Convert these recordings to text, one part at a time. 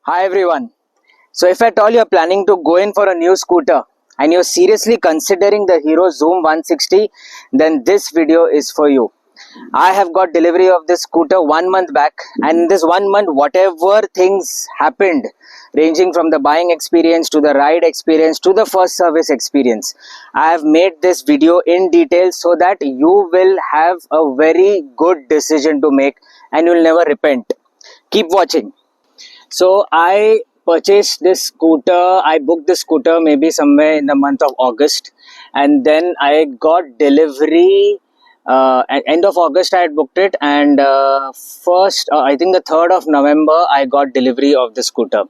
Hi everyone. So if at all you're planning to go in for a new scooter and you're seriously considering the Hero Xoom 160, then this video is for you. I have got delivery of this scooter 1 month back, and in this 1 month whatever things happened, ranging from the buying experience to the ride experience to the first service experience, I have made this video in detail so that you will have a very good decision to make and you'll never repent. Keep watching. So I purchased this scooter. I booked the scooter maybe somewhere in the month of August, and then I got delivery at end of August. I had booked it, and first, I think the 3rd of November, I got delivery of the scooter.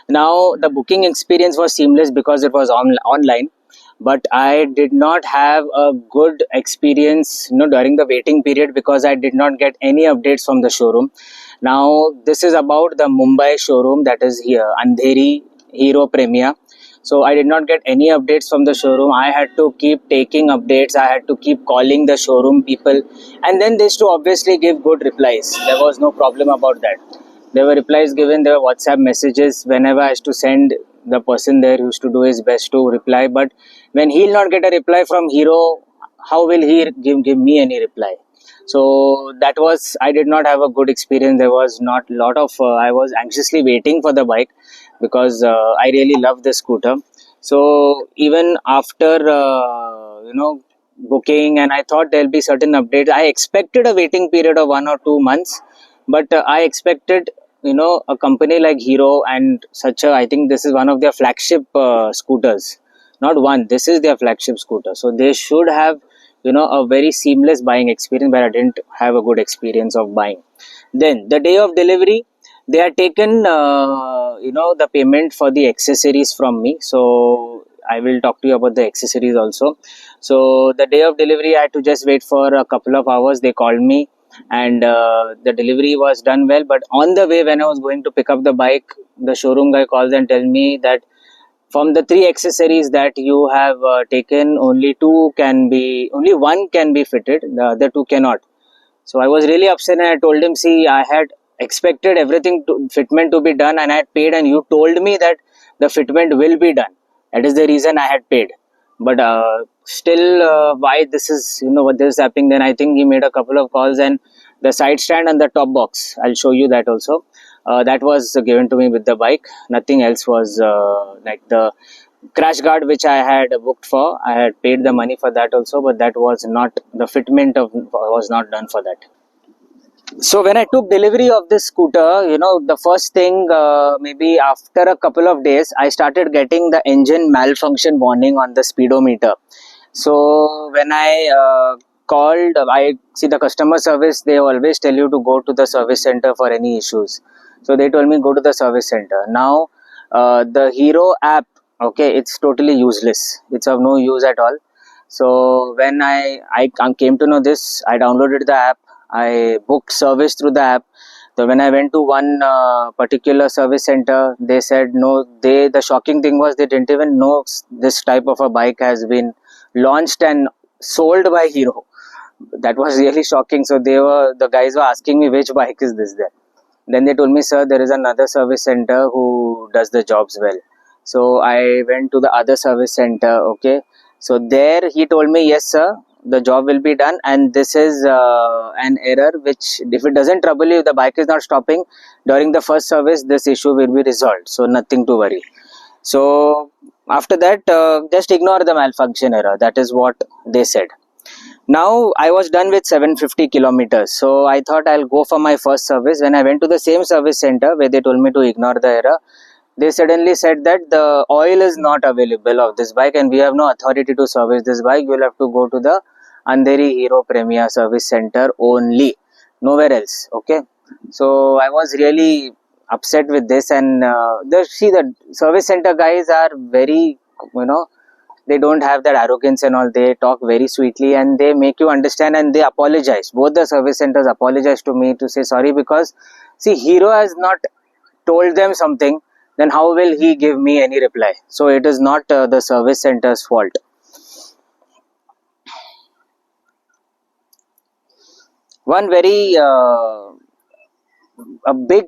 Now the booking experience was seamless because it was online, but I did not have a good experience, during the waiting period because I did not get any updates from the showroom. Now this is about the Mumbai showroom, that is here, Andheri Hero Premier. So I did not get any updates from the showroom. I had to keep taking updates. I had to keep calling the showroom people, and then they used to obviously give good replies. There was no problem about that. There were replies given, there were WhatsApp messages. Whenever I used to send, the person there used to do his best to reply. But when he'll not get a reply from Hero, how will he give me any reply? So that was, I did not have a good experience. There was not lot of, I was anxiously waiting for the bike because I really love the scooter. So even after, booking, and I thought there'll be certain updates. I expected a waiting period of 1 or 2 months, but I expected, a company like Hero and such a, I think this is one of their flagship scooters. Not one, this is their flagship scooter. So they should have, a very seamless buying experience, but I didn't have a good experience of buying. Then the day of delivery, they had taken, the payment for the accessories from me. So I will talk to you about the accessories also. So the day of delivery, I had to just wait for a couple of hours. They called me, and the delivery was done well. But on the way, when I was going to pick up the bike, the showroom guy calls and tells me that from the three accessories that you have taken, only one can be fitted, the other two cannot. So I was really upset, and I told him, see, I had expected everything to fitment to be done, and I had paid, and you told me that the fitment will be done. That is the reason I had paid. But still, why this is, what this is happening? Then I think he made a couple of calls, and the side stand and the top box, I'll show you that also. That was given to me with the bike. Nothing else was, like the crash guard which I had booked for. I had paid the money for that also, but that was not, the fitment of was not done for that. So when I took delivery of this scooter, the first thing, maybe after a couple of days, I started getting the engine malfunction warning on the speedometer. So when I called, I see the customer service, they always tell you to go to the service center for any issues. So they told me go to the service center. Now the Hero app, okay, it's totally useless. It's of no use at all. So when I came to know this, I downloaded the app. I booked service through the app. So when I went to one particular service center, they said no. The shocking thing was they didn't even know this type of a bike has been launched and sold by Hero. That was really shocking. So the guys were asking me which bike is this there. Then they told me, sir, there is another service center who does the jobs well. So I went to the other service center. Okay. So there he told me, yes, sir, the job will be done, and this is an error which, if it doesn't trouble you, the bike is not stopping during the first service, this issue will be resolved. So nothing to worry. So after that, just ignore the malfunction error. That is what they said. Now I was done with 750 kilometers, so I thought I'll go for my first service. When I went to the same service center where they told me to ignore the error, they suddenly said that the oil is not available of this bike and we have no authority to service this bike. You will have to go to the Andheri Hero Premier Service Center only, nowhere else. Okay, so I was really upset with this, and the service center guys are very, they don't have that arrogance and all. They talk very sweetly and they make you understand, and they apologize. Both the service centers apologize to me to say sorry, because see, Hero has not told them something, then how will he give me any reply? So it is not the service center's fault. One very a big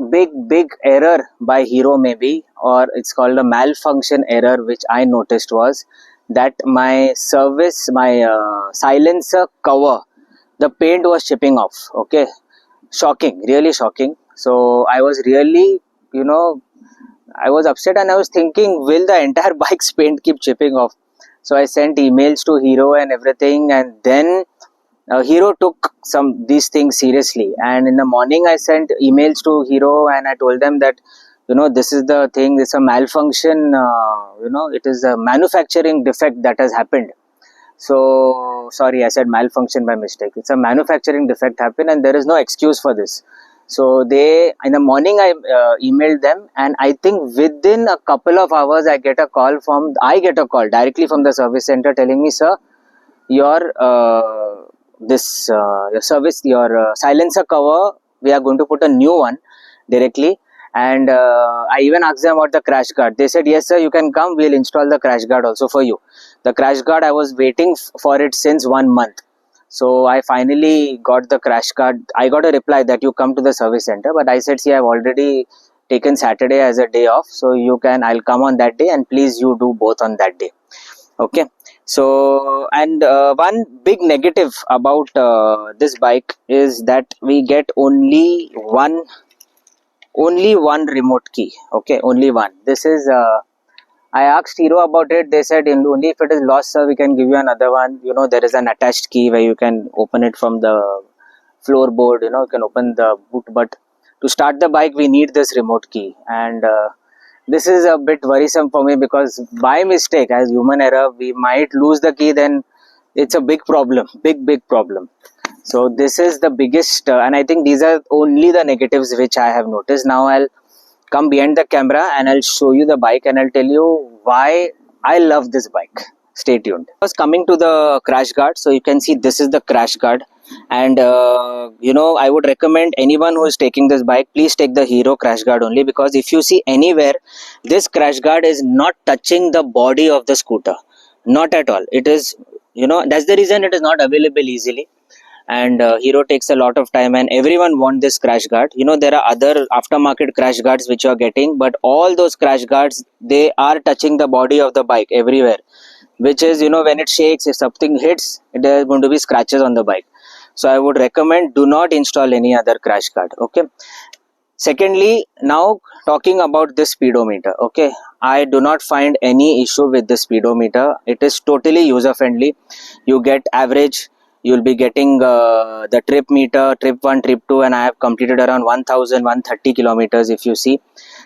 big error by Hero maybe, or it's called a malfunction error, which I noticed was that my silencer cover, the paint was chipping off. Okay, shocking, really shocking. So I was really, you know, I was upset and I was thinking, will the entire bike's paint keep chipping off? So I sent emails to Hero and everything, and then Hero took some these things seriously. And in the morning, I sent emails to Hero and I told them that, this is the thing. It's a malfunction. It is a manufacturing defect that has happened. So sorry, I said malfunction by mistake. It's a manufacturing defect happened, and there is no excuse for this. So they in the morning I emailed them, and I think within a couple of hours I get a call directly from the service center telling me, sir, your silencer cover, we are going to put a new one directly. And I even asked them about the crash guard. They said, yes sir, you can come, we'll install the crash guard also for you. The crash guard, I was waiting for it since 1 month. So I finally got the crash guard. I got a reply that you come to the service center, but I said, see, I've already taken Saturday as a day off, so I'll come on that day, and please you do both on that day. Okay. So, and one big negative about this bike is that we get only one remote key. Okay, only one. This is I asked Hero about it. They said only if it is lost, sir, we can give you another one. There is an attached key where you can open it from the floorboard. You can open the boot, but to start the bike we need this remote key. And this is a bit worrisome for me, because by mistake, as human error, we might lose the key. Then it's a big problem, big problem. So this is the biggest and I think these are only the negatives which I have noticed. Now I'll come behind the camera and I'll show you the bike, and I'll tell you why I love this bike. Stay tuned. First, coming to the crash guard, so you can see this is the crash guard. And I would recommend anyone who is taking this bike, please take the Hero crash guard only, because if you see anywhere, this crash guard is not touching the body of the scooter, not at all. It is, that's the reason it is not available easily. And Hero takes a lot of time, and everyone want this crash guard. There are other aftermarket crash guards which you are getting, but all those crash guards, they are touching the body of the bike everywhere, which is, when it shakes, if something hits, there are going to be scratches on the bike. So I would recommend, do not install any other crash guard. Okay. Secondly, now talking about this speedometer. Okay, I do not find any issue with the speedometer. It is totally user friendly. You get average, you'll be getting the trip meter, trip 1, trip 2, and I have completed around 1130 kilometers if you see.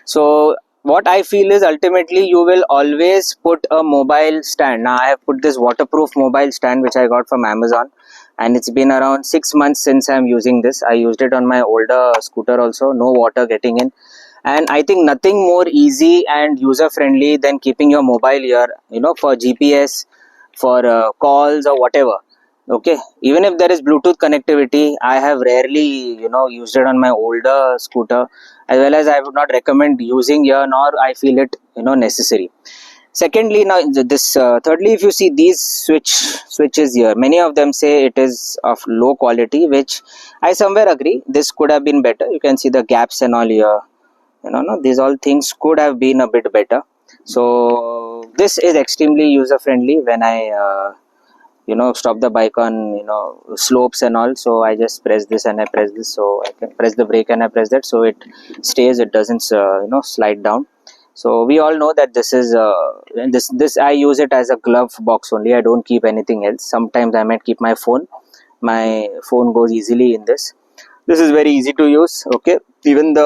So what I feel is, ultimately you will always put a mobile stand. Now I have put this waterproof mobile stand which I got from Amazon, and it's been around 6 months since I'm using this. I used it on my older scooter also, no water getting in. And I think nothing more easy and user friendly than keeping your mobile here, for GPS, for calls or whatever. Okay, even if there is Bluetooth connectivity, I have rarely used it on my older scooter, as well as I would not recommend using here, nor I feel it necessary. Secondly, now this thirdly, if you see these switches here, many of them say it is of low quality, which I somewhere agree. This could have been better. You can see the gaps and all here. No, these all things could have been a bit better. So this is extremely user friendly. When I stop the bike on slopes and all, so I just press this and I press this, so I can press the brake and I press that, so it stays, it doesn't slide down. So we all know that this is this I use it as a glove box only. I don't keep anything else. Sometimes I might keep my phone goes easily in this. This is very easy to use. Okay, even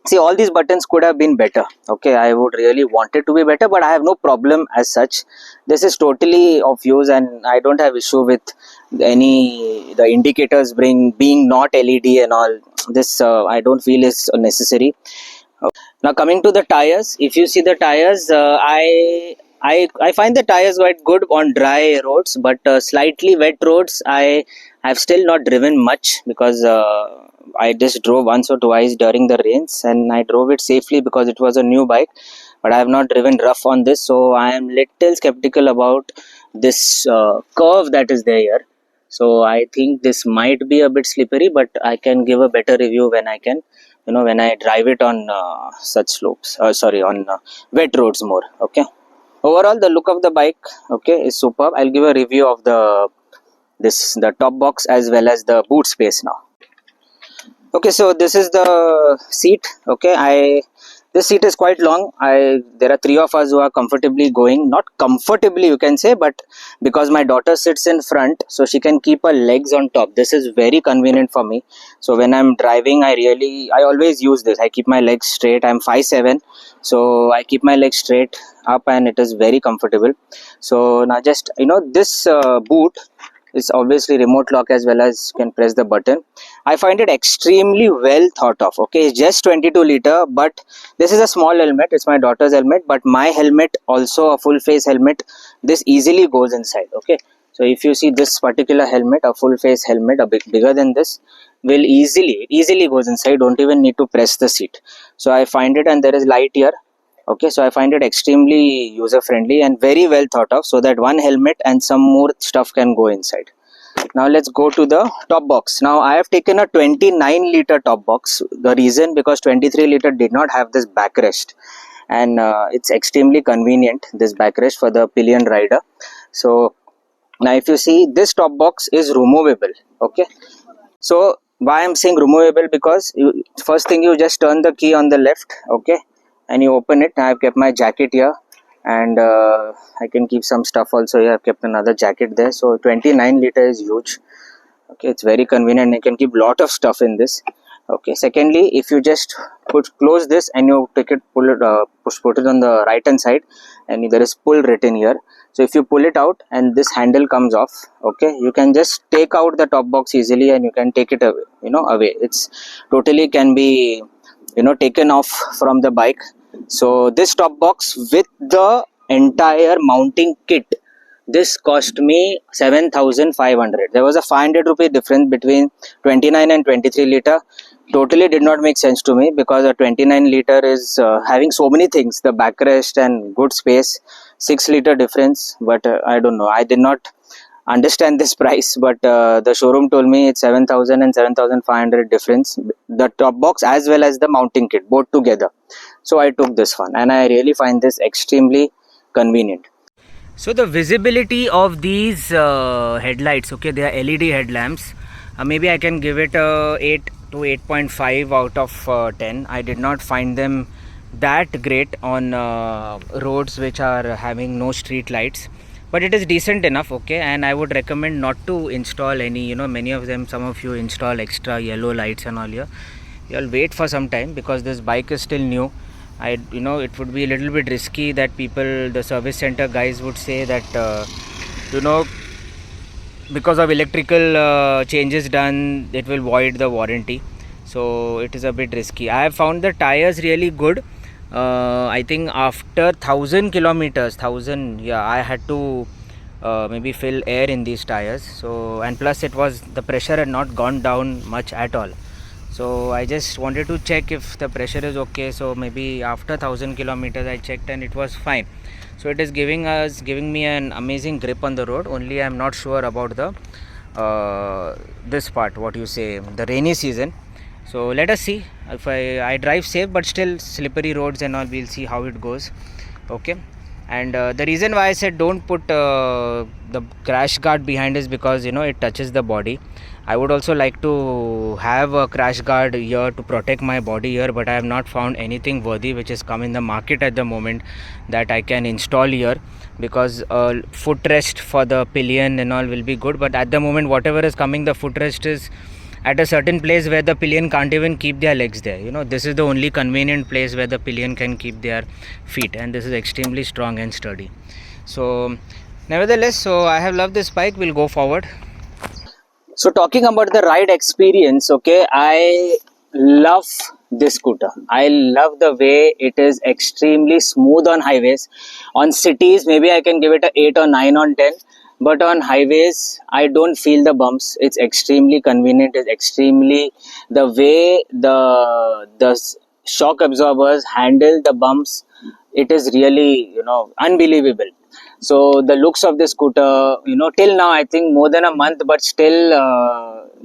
see, all these buttons could have been better. Okay, I would really want it to be better, but I have no problem as such. This is totally of use, and I don't have issue with the indicators being not LED and all. This I don't feel is necessary. Now coming to the tires, if you see the tires, I find the tires quite good on dry roads, but slightly wet roads I have still not driven much, because I just drove once or twice during the rains, and I drove it safely because it was a new bike, but I have not driven rough on this, so I am little skeptical about this curve that is there here. So I think this might be a bit slippery, but I can give a better review when I can, when I drive it on such slopes, sorry, on wet roads more. Okay, overall the look of the bike, okay, is superb. I'll give a review of the top box as well as the boot space now. Okay, so this is the seat. Okay, this seat is quite long. There are three of us who are comfortably going, not comfortably you can say, but because my daughter sits in front, so she can keep her legs on top. This is very convenient for me. So when I'm driving, I always use this. I keep my legs straight. I'm 5'7", so I keep my legs straight up and it is very comfortable. So now just this boot is obviously remote lock, as well as you can press the button. I find it extremely well thought of. Okay, it's just 22 liter, but this is a small helmet. It's my daughter's helmet, but my helmet also a full face helmet. This easily goes inside. Okay, so if you see this particular helmet, a full face helmet, a bit bigger than this, will easily goes inside. Don't even need to press the seat. So I find it, and there is light here. Okay, so I find it extremely user friendly and very well thought of, so that one helmet and some more stuff can go inside. Now let's go to the top box. Now I have taken a 29-liter top box. The reason, because 23-liter did not have this backrest, and it's extremely convenient, this backrest for the pillion rider. So now if you see, this top box is removable. Okay, so why I'm saying removable, because first thing, you just turn the key on the left, okay, and you open it. I've kept my jacket here, and I can keep some stuff also here. I've kept another jacket there. So 29-liter is huge. Okay, it's very convenient. You can keep lot of stuff in this. Okay, secondly, if you just close this and you take it, put it on the right hand side, and there is pull written here. So if you pull it out and this handle comes off, okay, you can just take out the top box easily, and you can take it away, away. It's totally can be taken off from the bike. So this top box with the entire mounting kit, this cost me 7,500. There was a 500 rupee difference between 29 and 23-liter. Totally did not make sense to me, because a 29-liter is having so many things, the backrest and good space. 6-liter difference, but I don't know, I did not understand this price, but the showroom told me it's 7,000 and 7,500 difference, the top box as well as the mounting kit, both together. So I took this one, and I really find this extremely convenient. So the visibility of these headlights, okay, they are LED headlamps. Maybe I can give it a 8 to 8.5 out of 10. I did not find them that great on roads which are having no street lights, but it is decent enough. Okay, and I would recommend not to install any, many of them, some of you install extra yellow lights and all here. You'll wait for some time, because this bike is still new. It would be a little bit risky that the service center guys would say that because of electrical changes done, it will void the warranty. So it is a bit risky. I have found the tires really good. I think after 1,000 kilometers, I had to maybe fill air in these tires. So, and plus the pressure had not gone down much at all. So I just wanted to check if the pressure is okay. So maybe after 1,000 kilometers I checked, and it was fine. So it is giving me an amazing grip on the road. Only I am not sure about the this part, what you say, the rainy season. So let us see. If I drive safe, but still slippery roads and all, we'll see how it goes. Okay, and the reason why I said don't put the crash guard behind is because it touches the body. I would also like to have a crash guard here to protect my body here, but I have not found anything worthy which has come in the market at the moment that I can install here, because footrest for the pillion and all will be good, but at the moment whatever is coming, the footrest is at a certain place where the pillion can't even keep their legs there. This is the only convenient place where the pillion can keep their feet, and this is extremely strong and sturdy. So nevertheless, so I have loved this bike. We'll go forward. So talking about the ride experience, okay, I love this scooter. I love the way it is extremely smooth on highways. On cities, maybe I can give it a 8 or 9 on 10. But on highways, I don't feel the bumps. It's extremely convenient. It's extremely, the way the shock absorbers handle the bumps it is really, unbelievable. So the looks of the scooter, till now I think more than a month, but still,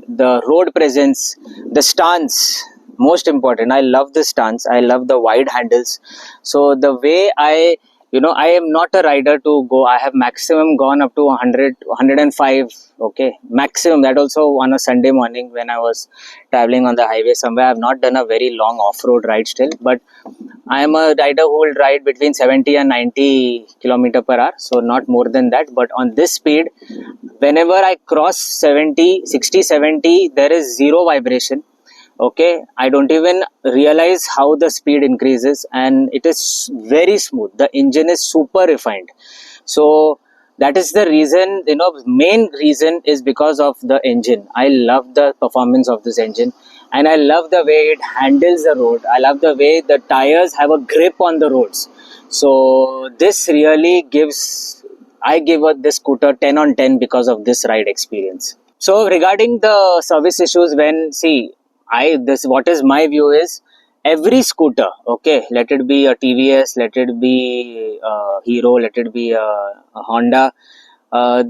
the road presence, the stance, most important, I love the stance, I love the wide handles. So the way I am not a rider to go. I have maximum gone up to 100, 105. Okay, maximum. That also on a Sunday morning when I was traveling on the highway somewhere. I have not done a very long off-road ride still, but I am a rider who will ride between 70 and 90 kilometer per hour. So not more than that. But on this speed, whenever I cross 70, 60, 70, there is zero vibration. Okay, I don't even realize how the speed increases, and it is very smooth. The engine is super refined. So that is the reason, main reason is because of the engine. I love the performance of this engine, and I love the way it handles the road. I love the way the tires have a grip on the roads. So this really gives, I give this scooter 10 on 10 because of this ride experience. So regarding the service issues, when see, what is my view is, every scooter, okay, let it be a TVS, let it be a Hero, let it be a Honda, uh,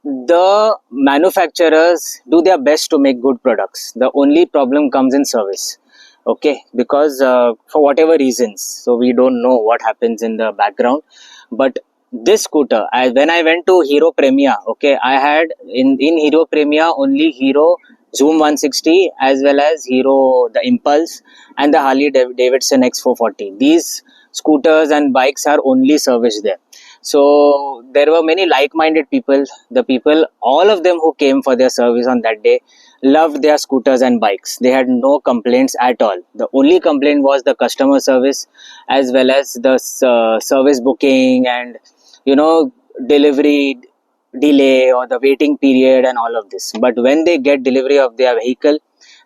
the manufacturers do their best to make good products. The only problem comes in service, okay, because for whatever reasons, so we don't know what happens in the background. But this scooter, when I went to Hero Premia, okay, I had in Hero Premia only Hero Xoom 160 as well as Hero the Impulse and the Harley Davidson X440. These scooters and bikes are only serviced there. So there were many like-minded people. The people, all of them who came for their service on that day, loved their scooters and bikes. They had no complaints at all. The only complaint was the customer service, as well as the service booking and, delivery delay or the waiting period and all of this. But when they get delivery of their vehicle,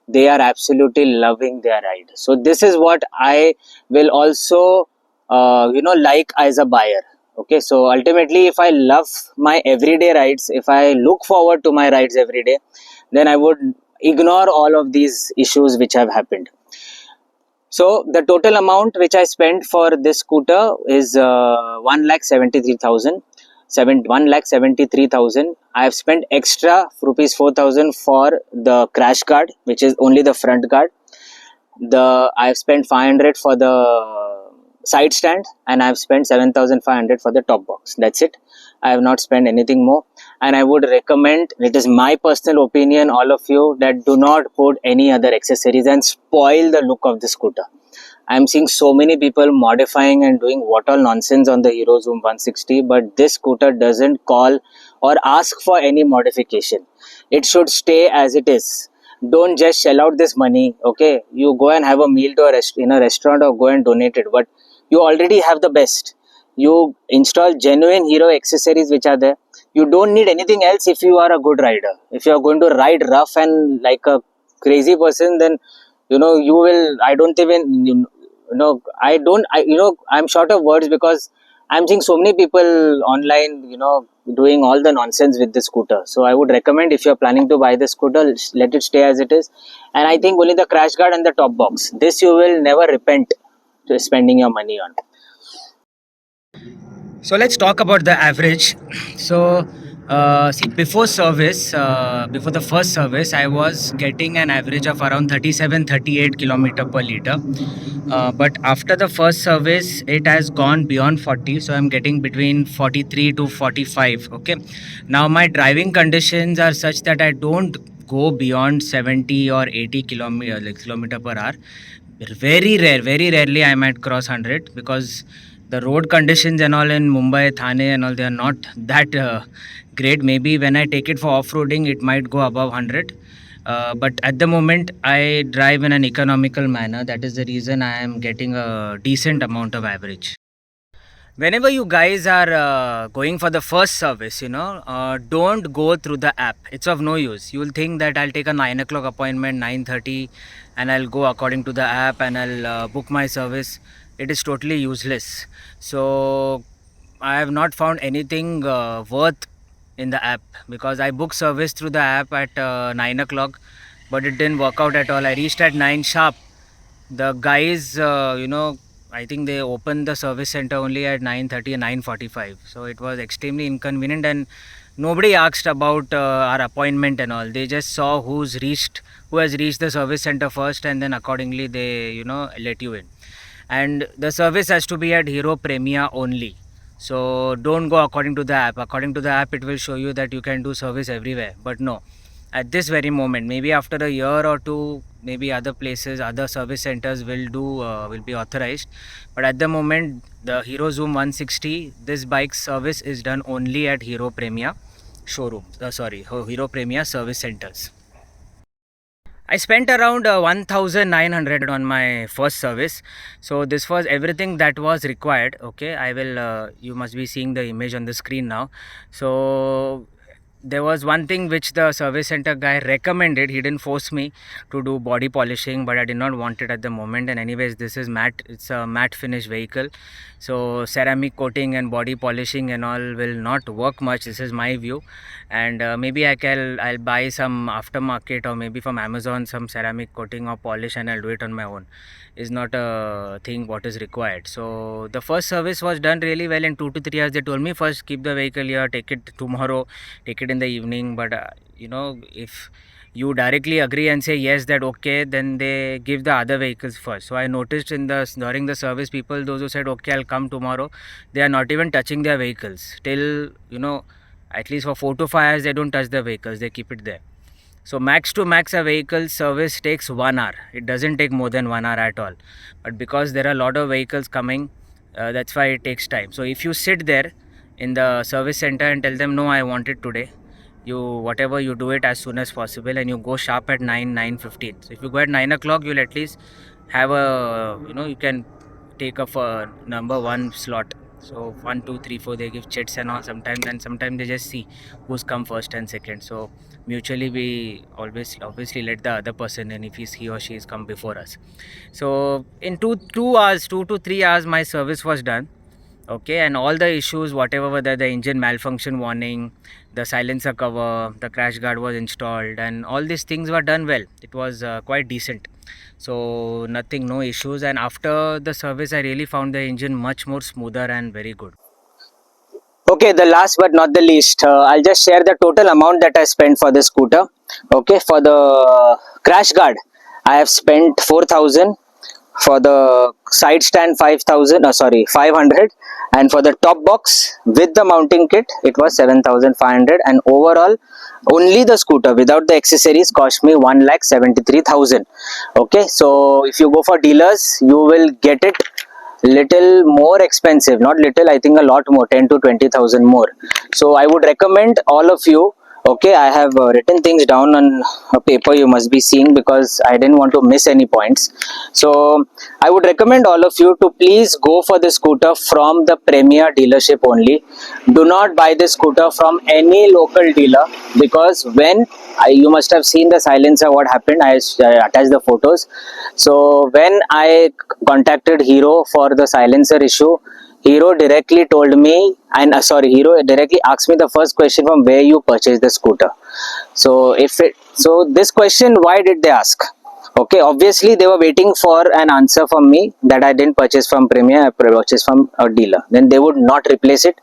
they are absolutely loving their ride. So this is what I will also, like as a buyer. Okay, so ultimately, if I love my everyday rides, if I look forward to my rides every day, then I would ignore all of these issues which have happened. So the total amount which I spent for this scooter is 1,73,000. 1,73,000. I have spent extra rupees 4,000 for the crash guard, which is only the front guard. I have spent 500 for the side stand, and I have spent 7,500 for the top box. That's it. I have not spent anything more, and I would recommend, it is my personal opinion, all of you, that do not put any other accessories and spoil the look of the scooter. I'm seeing so many people modifying and doing what all nonsense on the Hero Xoom 160, but this scooter doesn't call or ask for any modification. It should stay as it is. Don't just shell out this money. Okay, you go and have a meal to in a restaurant or go and donate it, but you already have the best. You install genuine Hero accessories which are there. You don't need anything else if you are a good rider. If you are going to ride rough and like a crazy person, then you will, I don't even, I'm short of words because I'm seeing so many people online, doing all the nonsense with the scooter. So I would recommend, if you're planning to buy the scooter, let it stay as it is. And I think only the crash guard and the top box, this you will never repent to spending your money on. So let's talk about the average. So, see, before the first service, I was getting an average of around 37, 38 kilometer per liter. But after the first service, it has gone beyond 40. So I'm getting between 43 to 45. Okay. Now my driving conditions are such that I don't go beyond 70 or 80 kilometer per hour. Very rarely I might cross 100 because the road conditions and all in Mumbai, Thane and all, they are not that great. Maybe when I take it for off-roading, it might go above 100. But at the moment, I drive in an economical manner. That is the reason I am getting a decent amount of average. Whenever you guys are going for the first service, don't go through the app. It's of no use. You will think that I'll take a 9 o'clock appointment, 9:30, and I'll go according to the app and I'll book my service. It is totally useless. So I have not found anything worth in the app, because I booked service through the app at 9 o'clock, but it didn't work out at all. I reached at 9 sharp. The guys, I think they opened the service center only at 9:30 and 9:45. So it was extremely inconvenient, and nobody asked about our appointment and all. They just saw who has reached the service center first, and then accordingly they let you in. And the service has to be at Hero Premia only. So don't go according to the app. According to the app, it will show you that you can do service everywhere. But no, at this very moment, maybe after a year or two, maybe other places, other service centers will be authorized. But at the moment, the Hero Zoom 160, this bike service is done only at Hero Premia showroom. Hero Premia service centers. I spent around 1900 on my first service. So this was everything that was required. Okay, I will you must be seeing the image on the screen now. So there was one thing which the service center guy recommended. He didn't force me to do body polishing, but I did not want it at the moment. And anyways, this is matte. It's a matte finish vehicle, so ceramic coating and body polishing and all will not work much. This is my view. And maybe I'll buy some aftermarket or maybe from Amazon some ceramic coating or polish, and I'll do it on my own. Is not a thing what is required. So the first service was done really well. In 2 to 3 hours they told me, first keep the vehicle here, take it tomorrow, take it in the evening. But if you directly agree and say yes, that okay, then they give the other vehicles first. So I noticed during the service, people, those who said okay, I'll come tomorrow, they are not even touching their vehicles till at least for 4 to 5 hours. They don't touch the vehicles, they keep it there. So max to max, a vehicle service takes 1 hour. It doesn't take more than 1 hour at all. But because there are a lot of vehicles coming, that's why it takes time. So if you sit there in the service center and tell them no, I want it today, you do it as soon as possible, and you go sharp at 9:15. So if you go at 9 o'clock, you'll at least have you can take a number one slot. So 1, 2, 3, 4, they give chits and all sometimes, and sometimes they just see who's come first and second. So mutually we always obviously let the other person in if he or she has come before us. So in 2 to 3 hours my service was done. Okay, and all the issues whatever were there, the engine malfunction warning, the silencer cover, the crash guard was installed, and all these things were done well. It was quite decent. So nothing, no issues. And after the service I really found the engine much more smoother and very good. Okay, the last but not the least, I'll just share the total amount that I spent for the scooter. Okay, for the crash guard, I have spent 4,000. For the side stand, 5,000. Sorry, 500. And for the top box with the mounting kit, it was 7,500. And overall, only the scooter without the accessories cost me 1,73,000. Okay, so if you go for dealers, you will get it little more expensive, not little, I think a lot more, 10 to 20,000 more. So I would recommend all of you. Okay, I have written things down on a paper, you must be seeing, because I didn't want to miss any points. So I would recommend all of you to please go for the scooter from the Premier dealership only. Do not buy the scooter from any local dealer, because you must have seen the silencer, what happened. I attached the photos. So when I contacted Hero for the silencer issue, Hero directly told me, and Hero directly asked me the first question, from where you purchased the scooter. So this question, why did they ask? Okay, obviously they were waiting for an answer from me that I didn't purchase from Premier, I purchased from a dealer. Then they would not replace it,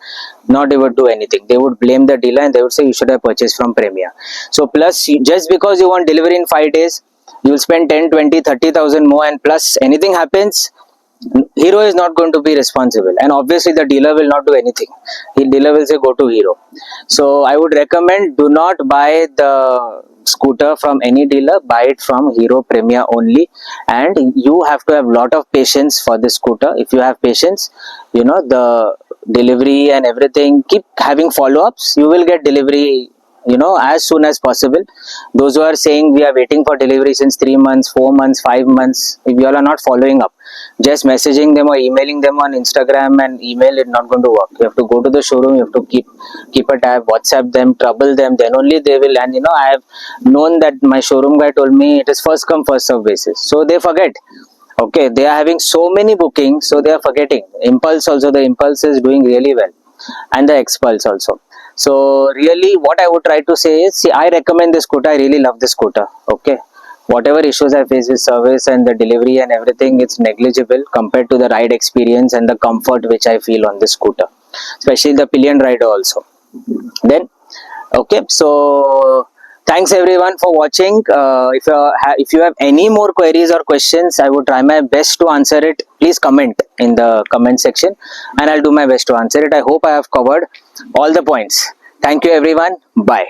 not they would do anything. They would blame the dealer and they would say you should have purchased from Premier. So plus, just because you want delivery in 5 days, you will spend 10, 20, 30,000 more, and plus anything happens, Hero is not going to be responsible, and obviously the dealer will not do anything. The dealer will say go to Hero. So I would recommend, do not buy the scooter from any dealer, buy it from Hero Premier only. And you have to have lot of patience for this scooter. If you have patience, the delivery and everything, keep having follow-ups, you will get delivery as soon as possible. Those who are saying we are waiting for delivery since 3 months, 4 months, 5 months, if you all are not following up, just messaging them or emailing them on Instagram and email, it's not going to work. You have to go to the showroom, you have to keep a tab, WhatsApp them, trouble them, then only they will. And I have known that my showroom guy told me it is first come first serve basis, so they forget. Okay, they are having so many bookings, so they are forgetting. Impulse also, the Impulse is doing really well, and the Expulse also. So really what I would try to say is, see, I recommend this scooter, I really love this scooter. Okay, whatever issues I face with service and the delivery and everything, it's negligible compared to the ride experience and the comfort which I feel on this scooter, especially the pillion rider also. Then, okay, so thanks everyone for watching. If you have any more queries or questions, I would try my best to answer it. Please comment in the comment section, and I'll do my best to answer it. I hope I have covered all the points. Thank you everyone. Bye.